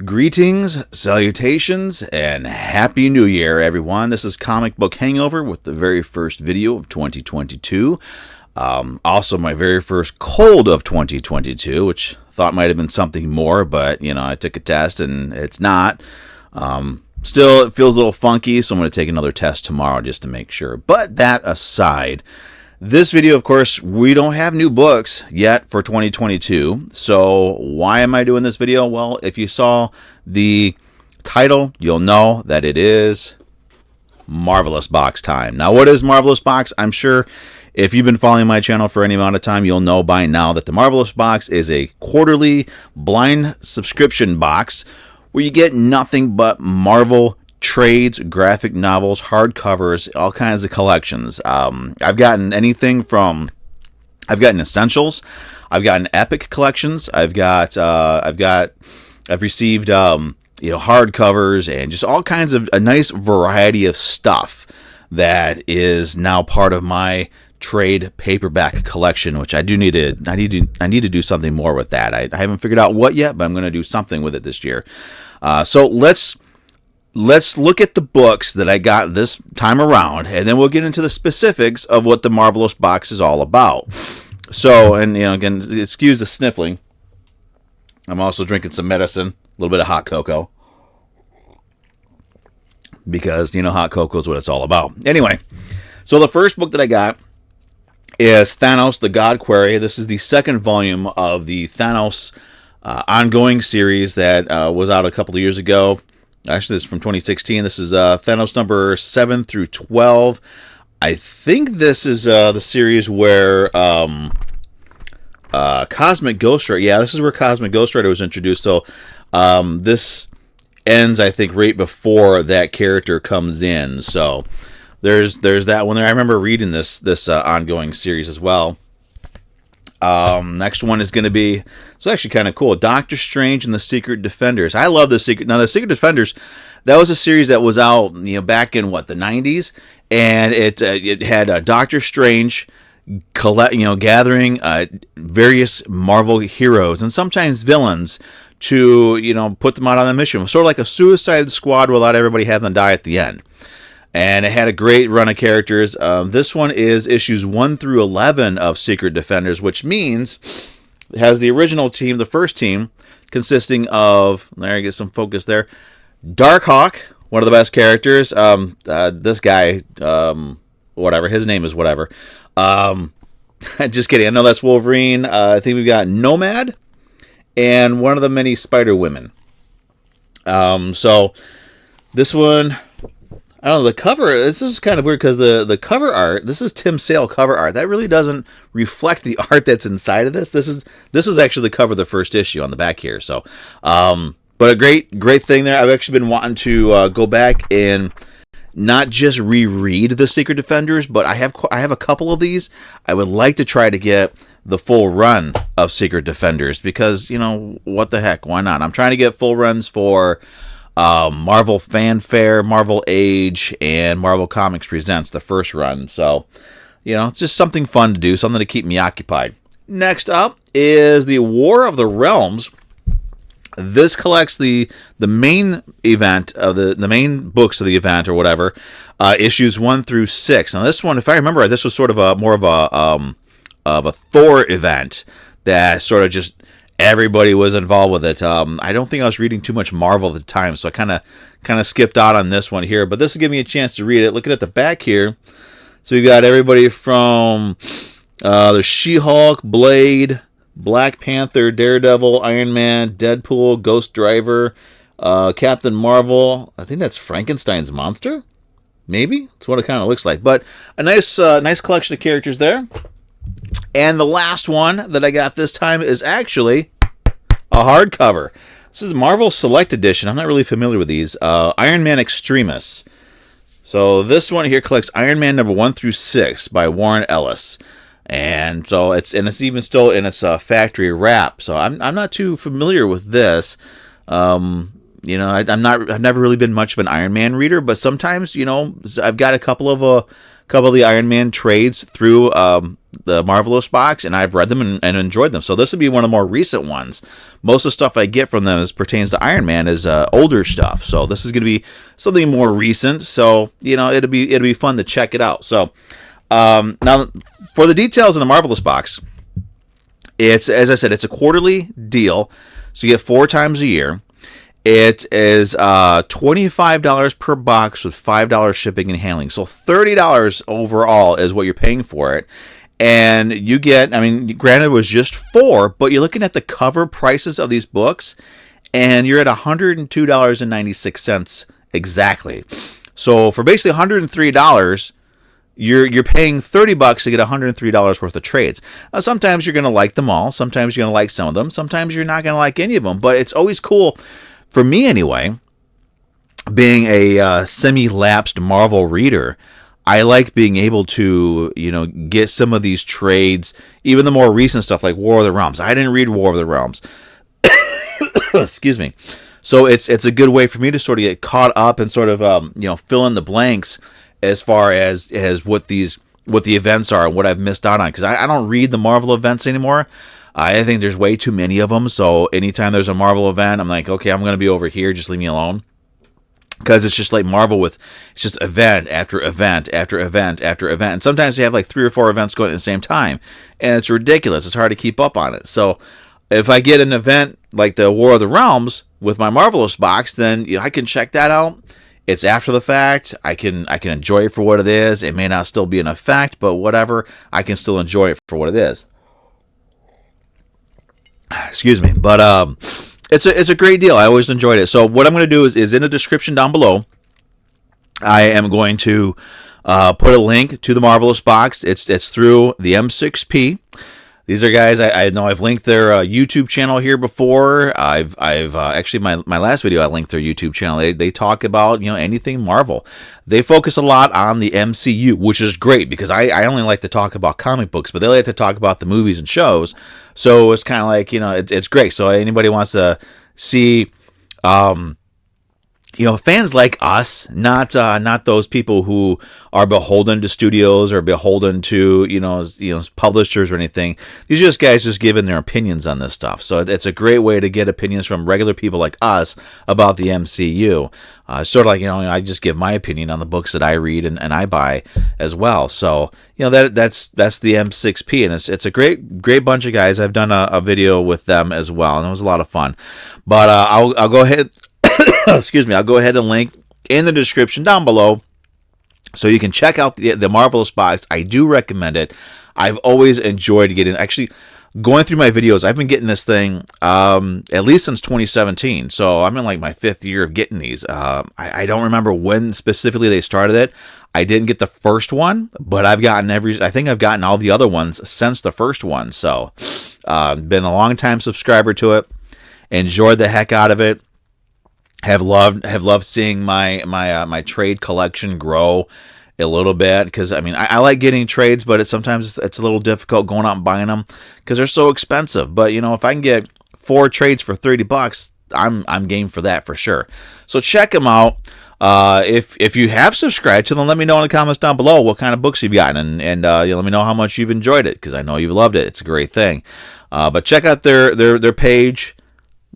Greetings, salutations, and Happy New Year, everyone. This is Comic Book Hangover with the very first video of 2022. Also, my very first cold of 2022, which I thought might have been something more, but, I took a test and it's not. Still, it feels a little funky, so I'm going to take another test tomorrow just to make sure. But that aside, this video, of course, we don't have new books yet for 2022. So why am I doing this video? Well, if you saw the title, you'll know that it is Marvelous Box time. Now, what is Marvelous Box? I'm sure if you've been following my channel for any amount of time, you'll know by now that the Marvelous Box is a quarterly blind subscription box where you get nothing but Marvel trades, graphic novels, hardcovers, all kinds of collections. I've gotten anything from, I've gotten essentials, I've gotten epic collections, I've received hardcovers and just all kinds of a nice variety of stuff that is now part of my trade paperback collection, which I need to do something more with that. I haven't figured out what yet, but I'm going to do something with it this year. So let's look at the books that I got this time around, and then we'll get into the specifics of what the Marvelous Box is all about. So, and again, excuse the sniffling. I'm also drinking some medicine, a little bit of hot cocoa, because hot cocoa is what it's all about. Anyway, so the first book that I got is Thanos, the God Query. This is the second volume of the Thanos ongoing series that was out a couple of years ago. Actually, this is from 2016. This is Thanos number 7 through 12. I think this is the series where Cosmic Ghost Rider. Yeah, this is where Cosmic Ghost Rider was introduced. So this ends, I think, right before that character comes in. So there's that one there. I remember reading this ongoing series as well. Next one is going to be, it's actually kind of cool, Doctor Strange and the Secret Defenders. I love the Secret Defenders. That was a series that was out, back in the 90s, and it had Doctor Strange gathering various Marvel heroes and sometimes villains to put them out on a mission, sort of like a Suicide Squad without everybody having to die at the end. And it had a great run of characters. This one is issues 1 through 11 of Secret Defenders, which means it has the original team, the first team, consisting of, there, get some focus there, Darkhawk, one of the best characters. This guy, whatever, his name is whatever. Just kidding, I know that's Wolverine. I think we've got Nomad and one of the many Spider-Women. So this one, I don't know, the cover, this is kind of weird because the cover art, this is Tim Sale cover art. That really doesn't reflect the art that's inside of this. This is actually the cover of the first issue on the back here. So, but a great thing there. I've actually been wanting to go back and not just reread the Secret Defenders, but I have a couple of these. I would like to try to get the full run of Secret Defenders because, what the heck, why not? I'm trying to get full runs for Marvel Fanfare, Marvel Age, and Marvel Comics Presents, the first run. So, it's just something fun to do, something to keep me occupied. Next up is the War of the Realms. This collects the main event of the main books of the event or whatever, issues 1 through 6. Now this one, if I remember right, this was sort of more of a Thor event that sort of just everybody was involved with it. I don't think I was reading too much Marvel at the time, so I kind of skipped out on this one here. But this will give me a chance to read it. Looking at the back here, so we got everybody from the She-Hulk, Blade, Black Panther, Daredevil, Iron Man, Deadpool, Ghost Driver, Captain Marvel. I think that's Frankenstein's monster. Maybe that's what it kind of looks like. But a nice collection of characters there. And the last one that I got this time is actually a hardcover. This is Marvel Select Edition. I'm not really familiar with these. Iron Man Extremis. So this one here collects Iron Man number 1 through 6 by Warren Ellis. And so it's even still in its factory wrap. So I'm not too familiar with this. I've never really been much of an Iron Man reader, but sometimes I've got a couple of couple of the Iron Man trades through the Marvelous box, and I've read them and enjoyed them. So this would be one of the more recent ones. Most of the stuff I get from them as pertains to Iron Man is older stuff. So this is going to be something more recent. So it'll be fun to check it out. So now for the details in the Marvelous box, it's, as I said, it's a quarterly deal. So you get 4 times a year. It is $25 per box with $5 shipping and handling. So $30 overall is what you're paying for it. And you get, granted it was just 4, but you're looking at the cover prices of these books, and you're at $102.96 exactly. So for basically $103, you're paying $30 to get $103 worth of trades. Now, sometimes you're going to like them all. Sometimes you're going to like some of them. Sometimes you're not going to like any of them. But it's always cool, for me anyway, being a semi-lapsed Marvel reader, I like being able to, get some of these trades, even the more recent stuff like War of the Realms. I didn't read War of the Realms. Excuse me. So it's a good way for me to sort of get caught up and sort of fill in the blanks as far as what the events are and what I've missed out on, because I don't read the Marvel events anymore. I think there's way too many of them. So anytime there's a Marvel event, I'm like, okay, I'm going to be over here. Just leave me alone. Because it's just like Marvel it's just event after event after event after event. And sometimes you have like 3 or 4 events going at the same time. And it's ridiculous. It's hard to keep up on it. So if I get an event like the War of the Realms with my Marvelous box, then I can check that out. It's after the fact. I can enjoy it for what it is. It may not still be in effect, but whatever. I can still enjoy it for what it is. Excuse me. But it's a great deal. I always enjoyed it. So what I'm going to do is in the description down below, I am going to put a link to the Marvelous box. It's through the M6P. These are guys, I know I've linked their YouTube channel here before. I've actually, my last video, I linked their YouTube channel. They talk about, anything Marvel. They focus a lot on the MCU, which is great because I only like to talk about comic books, but they like to talk about the movies and shows. So it's kind of like, it's great. So anybody wants to see, fans like us, not those people who are beholden to studios or beholden to, publishers or anything. These are just guys just giving their opinions on this stuff. So it's a great way to get opinions from regular people like us about the MCU. Sort of like, I just give my opinion on the books that I read and I buy as well. So, that's the M6P, and it's a great bunch of guys. I've done a video with them as well, and it was a lot of fun. But I'll go ahead. Excuse me, I'll go ahead and link in the description down below so you can check out the Marvelous box. I do recommend it. I've always enjoyed actually going through my videos. I've been getting this thing at least since 2017, so I'm in like my 5th year of getting these. I don't remember when specifically they started it. I didn't get the first one, but I think I've gotten all the other ones since the first one. So been a long time subscriber to it. Enjoyed the heck out of it. Have loved seeing my trade collection grow a little bit, because I like getting trades, but sometimes it's a little difficult going out and buying them because they're so expensive. But if I can get 4 trades for $30, I'm game for that for sure. So check them out. If you have subscribed to them, let me know in the comments down below what kind of books you've gotten, and let me know how much you've enjoyed it, because I know you've loved it. It's a great thing. But check out their page.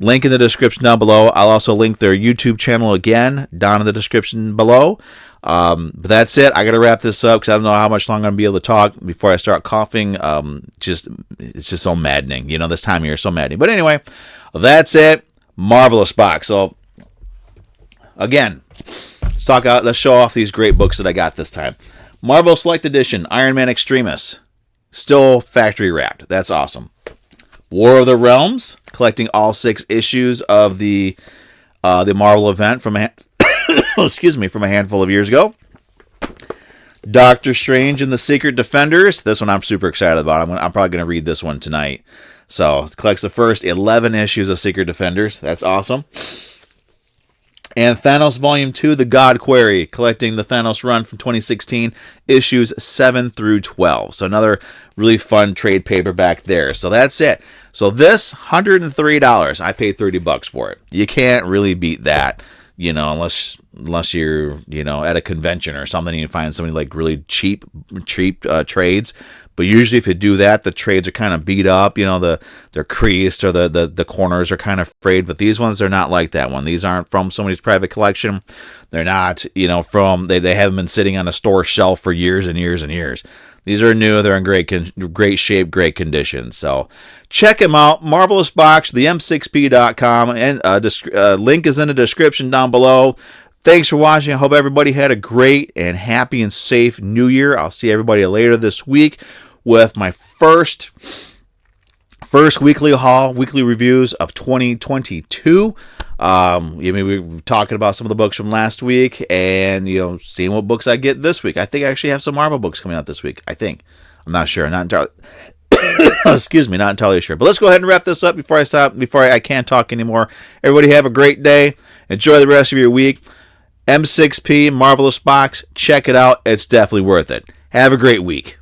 Link in the description down below. I'll also link their YouTube channel again down in the description below. But that's it. I got to wrap this up because I don't know how much longer I'm going to be able to talk before I start coughing. It's just so maddening. This time of year is so maddening. But anyway, that's it. Marvelous box. So again, let's show off these great books that I got this time. Marvel Select Edition, Iron Man Extremis, still factory wrapped. That's awesome. War of the Realms, collecting all 6 issues of the Marvel event from a handful of years ago. Doctor Strange and the Secret Defenders. This one I'm super excited about. I'm probably going to read this one tonight. So it collects the first 11 issues of Secret Defenders. That's awesome. And Thanos Volume 2, The God Query, collecting the Thanos run from 2016, issues 7 through 12. So another really fun trade paperback there. So that's it. So this, $103. I paid $30 for it. You can't really beat that. unless you're at a convention or something, and you find somebody like really cheap trades. But usually, if you do that, the trades are kind of beat up. They're creased, or the corners are kind of frayed. But these ones, they're not like that one. These aren't from somebody's private collection. They're not, from they haven't been sitting on a store shelf for years and years and years. These are new. They're in great shape, great condition. So check them out. Marvelous Box, the m6p.com, and link is in the description down below. Thanks for watching. I hope everybody had a great and happy and safe New Year. I'll see everybody later this week with my first weekly haul, weekly reviews of 2022. We were talking about some of the books from last week, and seeing what books I get this week. I think I actually have some Marvel books coming out this week. I'm not sure. Not entirely. Excuse me, not entirely sure. But let's go ahead and wrap this up before I can't talk anymore. Everybody have a great day. Enjoy the rest of your week. M6P Marvelous Box. Check it out. It's definitely worth it. Have a great week.